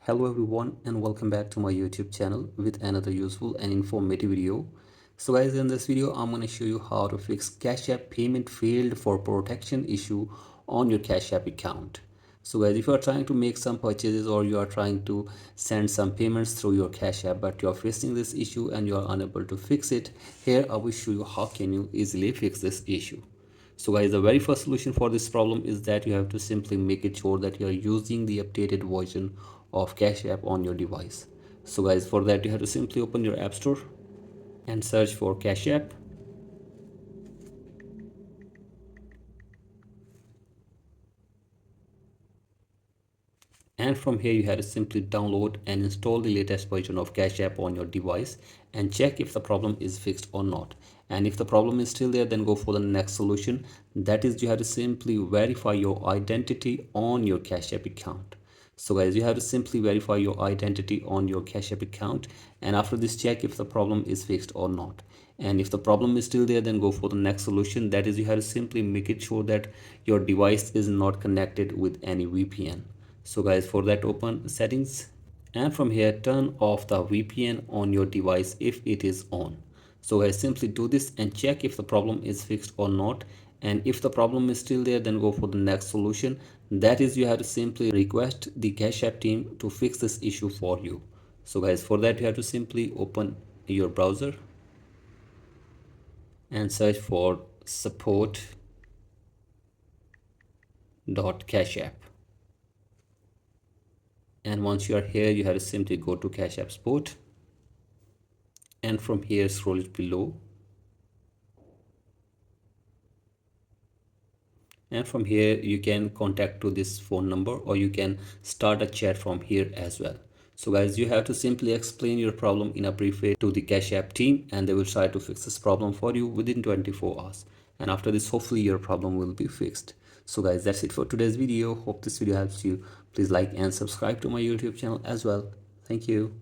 Hello everyone and welcome back to my YouTube channel with another useful and informative video. So guys, in this video I'm going to show you how to fix Cash App payment failed for protection issue on your Cash App account. So guys, if you are trying to make some purchases or you are trying to send some payments through your Cash App but you are facing this issue and you are unable to fix it, here I will show you how can you easily fix this issue. So guys, the very first solution for this problem is that you have to simply make it sure that you are using the updated version of Cash App on your device. So guys, for that you have to simply open your App Store and search for Cash App. And from here you have to simply download and install the latest version of Cash App on your device and check if the problem is fixed or not. And if the problem is still there, then go for the next solution. That is, you have to simply verify your identity on your Cash App account. So guys, you have to simply verify your identity on your Cash App account, and after this check if the problem is fixed or not. And if the problem is still there, then go for the next solution. That is, you have to simply make it sure that your device is not connected with any VPN. So guys, for that open settings and from here turn off the VPN on your device if it is on. So guys, simply do this and check if the problem is fixed or not. And if the problem is still there, then go for the next solution. That is, you have to simply request the Cash App team to fix this issue for you. So guys, for that you have to simply open your browser and search for support.cashapp. And once you are here, you have to simply go to Cash App support, and from here scroll it below, and from here you can contact to this phone number or you can start a chat from here as well. So guys, you have to simply explain your problem in a brief way to the Cash App team and they will try to fix this problem for you within 24 hours. And after this, hopefully your problem will be fixed. So guys, that's it for today's video. Hope this video helps you. Please like and subscribe to my YouTube channel as well. Thank you.